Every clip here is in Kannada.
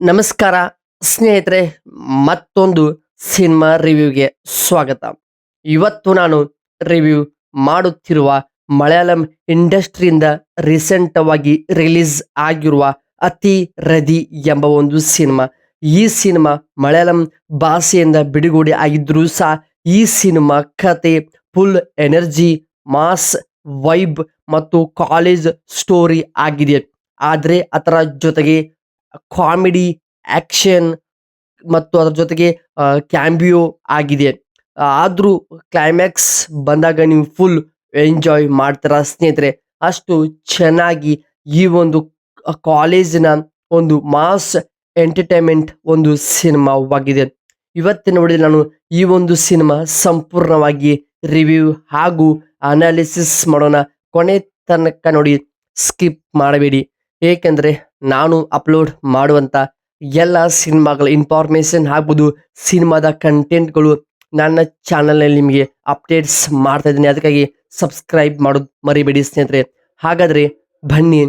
ನಮಸ್ಕಾರ ಸ್ನೇಹಿತರೆ, ಮತ್ತೊಂದು ಸಿನಿಮಾ ರಿವ್ಯೂಗೆ ಸ್ವಾಗತ. ಇವತ್ತು ನಾನು ರಿವ್ಯೂ ಮಾಡುತ್ತಿರುವ ಮಲಯಾಳಂ ಇಂಡಸ್ಟ್ರಿಯಿಂದ ರೀಸೆಂಟವಾಗಿ ರಿಲೀಸ್ ಆಗಿರುವ ಅತಿ ರದಿ ಎಂಬ ಒಂದು ಸಿನಿಮಾ. ಈ ಸಿನಿಮಾ ಮಲಯಾಳಂ ಭಾಷೆಯಿಂದ ಬಿಡುಗಡೆ ಆಗಿದ್ರೂ ಸಹ ಈ ಸಿನಿಮಾ ಕತೆ ಫುಲ್ ಎನರ್ಜಿ, ಮಾಸ್ ವೈಬ್ ಮತ್ತು ಕಾಲೇಜ್ ಸ್ಟೋರಿ ಆಗಿದೆ. ಆದರೆ ಅದರ ಜೊತೆಗೆ ಕಾಮಿಡಿ, ಆಕ್ಷನ್ ಮತ್ತು ಅದರ ಜೊತೆಗೆ ಕ್ಯಾಂಬಿಯೋ ಆಗಿದೆ. ಆದರೂ ಕ್ಲೈಮ್ಯಾಕ್ಸ್ ಬಂದಾಗ ನೀವು ಫುಲ್ ಎಂಜಾಯ್ ಮಾಡ್ತೀರಾ ಸ್ನೇಹಿತರೆ. ಅಷ್ಟು ಚೆನ್ನಾಗಿ ಈ ಒಂದು ಕಾಲೇಜಿನ ಒಂದು ಮಾಸ್ ಎಂಟರ್ಟೈನ್ಮೆಂಟ್ ಒಂದು ಸಿನಿಮಾವಾಗಿದೆ. ಇವತ್ತಿನ ವಿಡಿಯೋದಲ್ಲಿ ನಾನು ಈ ಒಂದು ಸಿನಿಮಾ ಸಂಪೂರ್ಣವಾಗಿ ರಿವ್ಯೂ ಹಾಗೂ ಅನಾಲಿಸಿಸ್ ಮಾಡೋಣ. ಕೊನೆ ತನಕ ನೋಡಿ, ಸ್ಕಿಪ್ ಮಾಡಬೇಡಿ. ಏಕೆಂದರೆ ನಾನು ಅಪ್ಲೋಡ್ ಮಾಡುವಂಥ ಎಲ್ಲ ಸಿನಿಮಾಗಳ ಇನ್ಫಾರ್ಮೇಷನ್ ಆಗ್ಬೋದು, ಸಿನಿಮಾದ ಕಂಟೆಂಟ್ಗಳು ನನ್ನ ಚಾನಲ್ನಲ್ಲಿ ನಿಮಗೆ ಅಪ್ಡೇಟ್ಸ್ ಮಾಡ್ತಾ ಇದ್ದೀನಿ. ಅದಕ್ಕಾಗಿ ಸಬ್ಸ್ಕ್ರೈಬ್ ಮಾಡೋದು ಮರಿಬೇಡಿ ಸ್ನೇಹಿತರೆ. ಹಾಗಾದರೆ ಬನ್ನಿ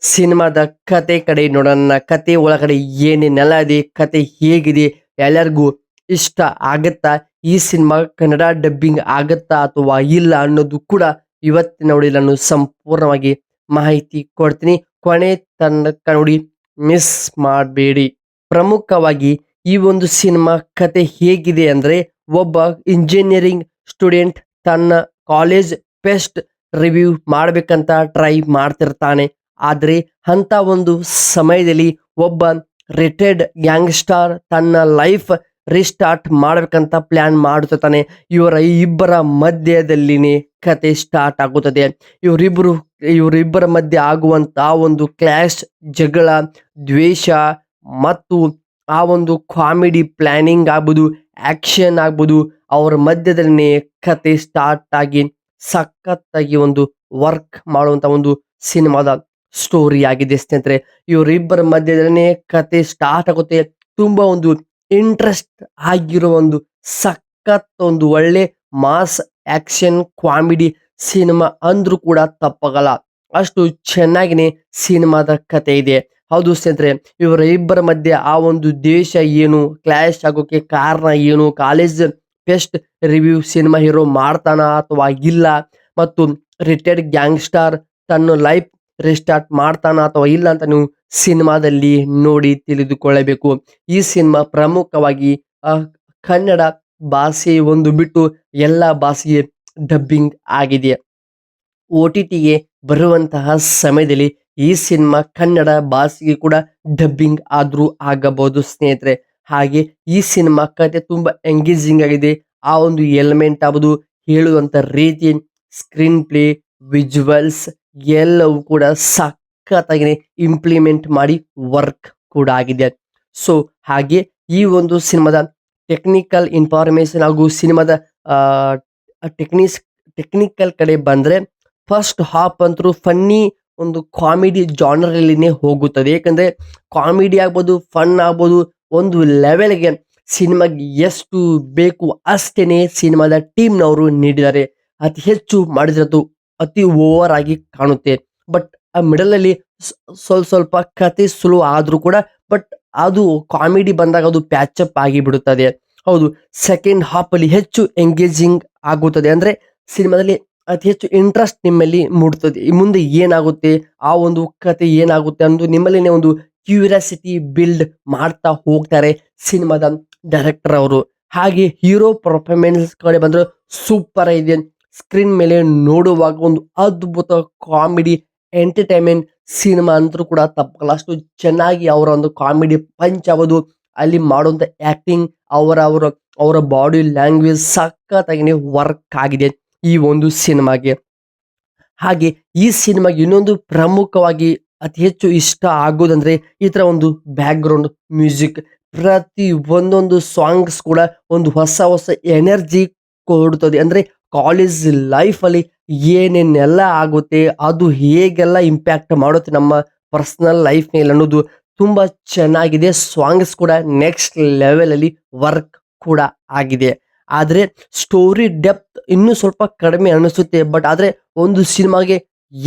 ಸಿನಿಮಾದ ಕತೆ ಕಡೆ ನೋಡೋಣ. ಕತೆ ಒಳಗಡೆ ಏನೇನೆಲ್ಲ ಇದೆ, ಕತೆ ಹೇಗಿದೆ, ಎಲ್ಲರಿಗೂ ಇಷ್ಟ ಆಗುತ್ತಾ, ಈ ಸಿನಿಮಾ ಕನ್ನಡ ಡಬ್ಬಿಂಗ್ ಆಗುತ್ತಾ ಅಥವಾ ಇಲ್ಲ ಅನ್ನೋದು ಕೂಡ ಇವತ್ತಿನ ವಿಡಿಯೋದಲ್ಲಿ ನಾನು ಸಂಪೂರ್ಣವಾಗಿ ಮಾಹಿತಿ ಕೊಡ್ತೀನಿ. ಕೊನೆ ತನಕ ನೋಡಿ, ಮಿಸ್ ಮಾಡಬೇಡಿ. ಪ್ರಮುಖವಾಗಿ ಈ ಒಂದು ಸಿನಿಮಾ ಕತೆ ಹೇಗಿದೆ ಅಂದರೆ, ಒಬ್ಬ ಇಂಜಿನಿಯರಿಂಗ್ ಸ್ಟೂಡೆಂಟ್ ತನ್ನ ಕಾಲೇಜ್ ಫೆಸ್ಟ್ ರಿವ್ಯೂ ಮಾಡಬೇಕಂತ ಟ್ರೈ ಮಾಡ್ತಿರ್ತಾನೆ. ಆದರೆ ಅಂಥ ಒಂದು ಸಮಯದಲ್ಲಿ ಒಬ್ಬ ರಿಟೈರ್ಡ್ ಗ್ಯಾಂಗ್ಸ್ಟರ್ ತನ್ನ ಲೈಫ್ ರಿಸ್ಟಾರ್ಟ್ ಮಾಡಬೇಕಂತ ಪ್ಲ್ಯಾನ್ ಮಾಡುತ್ತಾನೆ. ಇವರ ಇಬ್ಬರ ಮಧ್ಯದಲ್ಲಿನೇ ಕತೆ ಸ್ಟಾರ್ಟ್ ಆಗುತ್ತದೆ. ಇವರಿಬ್ಬರ ಮಧ್ಯೆ ಆಗುವಂಥ ಒಂದು ಕ್ಲಾಶ್, ಜಗಳ, ದ್ವೇಷ ಮತ್ತು ಆ ಒಂದು ಕಾಮಿಡಿ ಪ್ಲ್ಯಾನಿಂಗ್ ಆಗ್ಬೋದು, ಆ್ಯಕ್ಷನ್ ಆಗ್ಬೋದು, ಅವರ ಮಧ್ಯದಲ್ಲಿನೇ ಕತೆ ಸ್ಟಾರ್ಟ್ ಆಗಿ ಸಖತ್ತಾಗಿ ಒಂದು ವರ್ಕ್ ಮಾಡುವಂಥ ಒಂದು ಸಿನಿಮಾದ ಸ್ಟೋರಿ ಆಗಿದೆ ಸ್ನೇಹಿತರೆ. ಇವರಿಬ್ಬರ ಮಧ್ಯದಲ್ಲೇ ಕತೆ ಸ್ಟಾರ್ಟ್ ಆಗುತ್ತೆ. ತುಂಬ ಒಂದು ಇಂಟ್ರೆಸ್ಟ್ ಆಗಿರೋ ಒಂದು ಸಖತ್ ಒಂದು ಒಳ್ಳೆ ಮಾಸ್ ಆಕ್ಷನ್ ಕಾಮಿಡಿ ಸಿನಿಮಾ ಅಂದ್ರೂ ಕೂಡ ತಪ್ಪಾಗಲ್ಲ. ಅಷ್ಟು ಚೆನ್ನಾಗಿನೇ ಸಿನಿಮಾದ ಕತೆ ಇದೆ. ಹೌದು ಸ್ನೇಹಿತರೆ, ಇವರ ಇಬ್ಬರ ಮಧ್ಯೆ ಆ ಒಂದು ದೇಶ ಏನು, ಕ್ಲಾಶ್ ಆಗೋಕೆ ಕಾರಣ ಏನು, college fest review cinema hero ಮಾಡ್ತಾನ ಅಥವಾ ಇಲ್ಲ, ಮತ್ತು ರಿಟೈರ್ಡ್ ಗ್ಯಾಂಗ್ಸ್ಟರ್ ತನ್ನ ಲೈಫ್ ರಿಸ್ಟಾರ್ಟ್ ಮಾಡ್ತಾನ ಅಥವಾ ಇಲ್ಲ ಅಂತ ನೀವು ಸಿನಿಮಾದಲ್ಲಿ ನೋಡಿ ತಿಳಿದುಕೊಳ್ಳಬೇಕು. ಈ ಸಿನಿಮಾ ಪ್ರಮುಖವಾಗಿ ಕನ್ನಡ ಭಾಷೆ ಒಂದು ಬಿಟ್ಟು ಎಲ್ಲ ಭಾಷೆಗೆ ಡಬ್ಬಿಂಗ್ ಆಗಿದೆ. OTTಗೆ ಬರುವಂತಹ ಸಮಯದಲ್ಲಿ ಈ ಸಿನಿಮಾ ಕನ್ನಡ ಭಾಷೆಗೆ ಕೂಡ ಡಬ್ಬಿಂಗ್ ಆದರೂ ಆಗಬಹುದು ಸ್ನೇಹಿತರೆ. ಹಾಗೆ ಈ ಸಿನಿಮಾ ಕತೆ ತುಂಬ ಎಂಗೇಜಿಂಗ್ ಆಗಿದೆ. ಆ ಒಂದು ಎಲಿಮೆಂಟ್ ಆಗ್ಬೋದು, ಹೇಳುವಂಥ ರೀತಿ, ಸ್ಕ್ರೀನ್ ಪ್ಲೇ, ವಿಜುವಲ್ಸ್ ಎಲ್ಲವೂ ಕೂಡ ಸಖತ್ತಾಗಿ ಇಂಪ್ಲಿಮೆಂಟ್ ಮಾಡಿ ವರ್ಕ್ ಕೂಡ ಆಗಿದೆ. ಸೊ ಹಾಗೆ ಈ ಒಂದು ಸಿನಿಮಾದ ಟೆಕ್ನಿಕಲ್ ಇನ್ಫಾರ್ಮೇಷನ್ ಹಾಗೂ ಸಿನಿಮಾದ ಟೆಕ್ನಿಕಲ್ ಕಡೆ ಬಂದರೆ, ಫಸ್ಟ್ ಹಾಫ್ ಅಂತೂ ಫನ್ನಿ ಒಂದು ಕಾಮಿಡಿ ಜಾನರಲ್ಲಿನೇ ಹೋಗುತ್ತದೆ. ಏಕೆಂದರೆ ಕಾಮಿಡಿ ಆಗ್ಬೋದು, ಫನ್ ಆಗ್ಬೋದು, ಒಂದು ಲೆವೆಲ್ಗೆ ಸಿನಿಮಾಗೆ ಎಷ್ಟು ಬೇಕು ಅಷ್ಟೇ ಸಿನಿಮಾದ ಟೀಮ್ನವರು ನೀಡಿದ್ದಾರೆ. ಅತಿ ಹೆಚ್ಚು ಮಾಡಿದ್ರದು ಅತಿ ಓವರ್ ಆಗಿ ಕಾಣುತ್ತೆ. ಬಟ್ ಆ ಮಿಡಲಲ್ಲಿ ಸ್ವಲ್ಪ ಕತೆ ಸುಲೋ ಆದರೂ ಕೂಡ, ಬಟ್ ಅದು ಕಾಮಿಡಿ ಬಂದಾಗ ಅದು ಪ್ಯಾಚಪ್ ಆಗಿ ಬಿಡುತ್ತದೆ. ಹೌದು, ಸೆಕೆಂಡ್ ಹಾಫಲ್ಲಿ ಹೆಚ್ಚು ಎಂಗೇಜಿಂಗ್ ಆಗುತ್ತದೆ. ಅಂದರೆ ಸಿನಿಮಾದಲ್ಲಿ ಅತಿ ಹೆಚ್ಚು ಇಂಟ್ರೆಸ್ಟ್ ನಿಮ್ಮಲ್ಲಿ ಮೂಡುತ್ತದೆ. ಮುಂದೆ ಏನಾಗುತ್ತೆ, ಆ ಒಂದು ಕತೆ ಏನಾಗುತ್ತೆ ಅನ್ನೋದು ನಿಮ್ಮಲ್ಲಿನೇ ಒಂದು ಕ್ಯೂರಿಯಾಸಿಟಿ ಬಿಲ್ಡ್ ಮಾಡ್ತಾ ಹೋಗ್ತಾರೆ ಸಿನಿಮಾದ ಡೈರೆಕ್ಟರ್ ಅವರು. ಹಾಗೆ ಹೀರೋ ಪರ್ಫಾರ್ಮೆನ್ಸ್ ಕಡೆ ಬಂದರೆ ಸೂಪರ್ ಇದೆ. ಸ್ಕ್ರೀನ್ ಮೇಲೆ ನೋಡುವಾಗ ಒಂದು ಅದ್ಭುತ ಕಾಮಿಡಿ ಎಂಟರ್ಟೈನ್ಮೆಂಟ್ ಸಿನಿಮಾ ಅಂತೂ ಕೂಡ ತಪ್ಪಲ್ಲ. ಅಷ್ಟು ಚೆನ್ನಾಗಿ ಅವರ ಒಂದು ಕಾಮಿಡಿ ಪಂಚ್ ಆಗೋದು, ಅಲ್ಲಿ ಮಾಡುವಂಥ ಆ್ಯಕ್ಟಿಂಗ್, ಅವರ ಬಾಡಿ ಲ್ಯಾಂಗ್ವೇಜ್ ಸಖತ್ತಾಗಿ ವರ್ಕ್ ಆಗಿದೆ ಈ ಒಂದು ಸಿನಿಮಾಗೆ. ಹಾಗೆ ಈ ಸಿನಿಮಾಗೆ ಇನ್ನೊಂದು ಪ್ರಮುಖವಾಗಿ ಅತಿ ಹೆಚ್ಚು ಇಷ್ಟ ಆಗೋದಂದ್ರೆ ಈ ಥರ ಒಂದು ಬ್ಯಾಕ್ಗ್ರೌಂಡ್ ಮ್ಯೂಸಿಕ್. ಪ್ರತಿ ಒಂದೊಂದು ಸಾಂಗ್ಸ್ ಕೂಡ ಒಂದು ಹೊಸ ಎನರ್ಜಿ ಕೊಡುತ್ತದೆ. ಅಂದರೆ ಕಾಲೇಜ್ ಲೈಫಲ್ಲಿ ಏನೇನೆಲ್ಲ ಆಗುತ್ತೆ, ಅದು ಹೇಗೆಲ್ಲ ಇಂಪ್ಯಾಕ್ಟ್ ಮಾಡುತ್ತೆ ನಮ್ಮ ಪರ್ಸ್ನಲ್ ಲೈಫ್ ಮೇಲೆ ಅನ್ನೋದು ತುಂಬ ಚೆನ್ನಾಗಿದೆ. ಸಾಂಗ್ಸ್ ಕೂಡ ನೆಕ್ಸ್ಟ್ ಲೆವೆಲಲ್ಲಿ ವರ್ಕ್ ಕೂಡ ಆಗಿದೆ. ಆದರೆ ಸ್ಟೋರಿ ಡೆಪ್ತ್ ಇನ್ನೂ ಸ್ವಲ್ಪ ಕಡಿಮೆ ಅನಿಸುತ್ತೆ. ಬಟ್ ಆದರೆ ಒಂದು ಸಿನಿಮಾಗೆ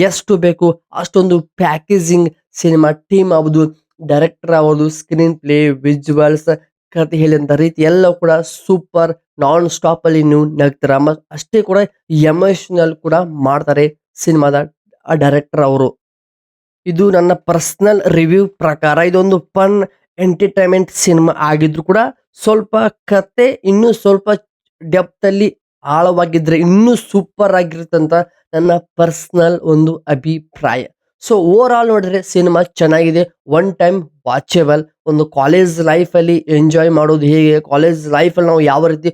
ಎಷ್ಟು ಬೇಕು ಅಷ್ಟೊಂದು ಪ್ಯಾಕೇಜಿಂಗ್ ಸಿನಿಮಾ ಟೀಮ್ ಆಗ್ಬೋದು, ಡೈರೆಕ್ಟರ್ ಅವ್ರದ್ದು ಸ್ಕ್ರೀನ್ ಪ್ಲೇ, ವಿಜುವಲ್ಸ್, ಕತೆ ಹೇಳಿದಂತ ರೀತಿ ಎಲ್ಲ ಕೂಡ ಸೂಪರ್ ನಾನ್ ಸ್ಟಾಪ್ ಅಲ್ಲಿ ನೀವು ನಗ್ತೀರ. ಅಷ್ಟೇ ಕೂಡ ಎಮೋಷನಲ್ ಕೂಡ ಮಾಡ್ತಾರೆ ಸಿನಿಮಾದ ಡೈರೆಕ್ಟರ್ ಅವರು. ಇದು ನನ್ನ ಪರ್ಸನಲ್ ರಿವ್ಯೂ ಪ್ರಕಾರ ಇದೊಂದು ಫನ್ ಎಂಟರ್ಟೈನ್ಮೆಂಟ್ ಸಿನಿಮಾ ಆಗಿದ್ರು ಕೂಡ ಸ್ವಲ್ಪ ಕತೆ ಇನ್ನೂ ಸ್ವಲ್ಪ ಡೆಪ್ತ್ ಅಲ್ಲಿ ಆಳವಾಗಿದ್ರೆ ಇನ್ನೂ ಸೂಪರ್ ಆಗಿರುತ್ತಂತ ನನ್ನ ಪರ್ಸನಲ್ ಒಂದು ಅಭಿಪ್ರಾಯ. ಸೊ ಓವರ್ ಆಲ್ ನೋಡಿದ್ರೆ ಸಿನಿಮಾ ಚೆನ್ನಾಗಿದೆ, ಒನ್ ಟೈಮ್ ವಾಚೇಬಲ್. ಒಂದು ಕಾಲೇಜ್ ಲೈಫ್ ಅಲ್ಲಿ ಎಂಜಾಯ್ ಮಾಡೋದು ಹೇಗೆ, ಕಾಲೇಜ್ ಲೈಫ್ ಅಲ್ಲಿ ನಾವು ಯಾವ ರೀತಿ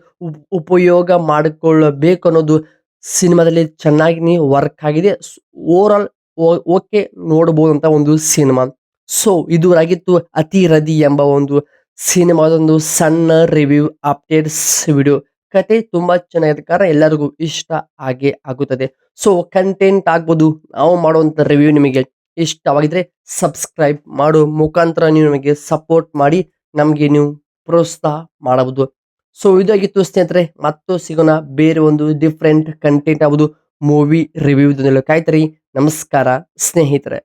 ಉಪಯೋಗ ಮಾಡಿಕೊಳ್ಳಬೇಕು ಅನ್ನೋದು ಸಿನಿಮಾದಲ್ಲಿ ಚೆನ್ನಾಗಿ ವರ್ಕ್ ಆಗಿದೆ. ಓವರ್ ಆಲ್ ಓಕೆ ನೋಡಬಹುದು ಅಂತ ಒಂದು ಸಿನಿಮಾ. ಸೊ ಇದುವರೆಗಿತ್ತು ಅತಿರಥಿ ಎಂಬ ಒಂದು ಸಿನಿಮಾದೊಂದು ಸಣ್ಣ ರಿವ್ಯೂ ಅಪ್ಡೇಟ್ಸ್ ವಿಡಿಯೋ. ಕತೆ ತುಂಬಾ ಚೆನ್ನಾಗಿದೆ, ಕಾರಣ ಎಲ್ಲರಿಗೂ ಇಷ್ಟ ಆಗೇ ಆಗುತ್ತದೆ. ಸೊ ಕಂಟೆಂಟ್ ಆಗ್ಬೋದು, ನಾವು ಮಾಡುವಂತ ರಿವ್ಯೂ ನಿಮಗೆ ಇಷ್ಟವಾಗಿದ್ರೆ ಸಬ್ಸ್ಕ್ರೈಬ್ ಮಾಡೋ ಮುಖಾಂತರ ನೀವು ನಮಗೆ ಸಪೋರ್ಟ್ ಮಾಡಿ ನಮಗೆ ನೀವು ಪ್ರೋತ್ಸಾಹ ಮಾಡಬಹುದು. ಸೊ ಇದಾಗಿತ್ತು ಸ್ನೇಹಿತರೆ, ಮತ್ತು ಸಿಗೋಣ ಬೇರೆ ಒಂದು ಡಿಫ್ರೆಂಟ್ ಕಂಟೆಂಟ್ ಆಗ್ಬೋದು ಮೂವಿ ರಿವ್ಯೂ ಕಾಯ್ತರಿ. ನಮಸ್ಕಾರ ಸ್ನೇಹಿತರೆ.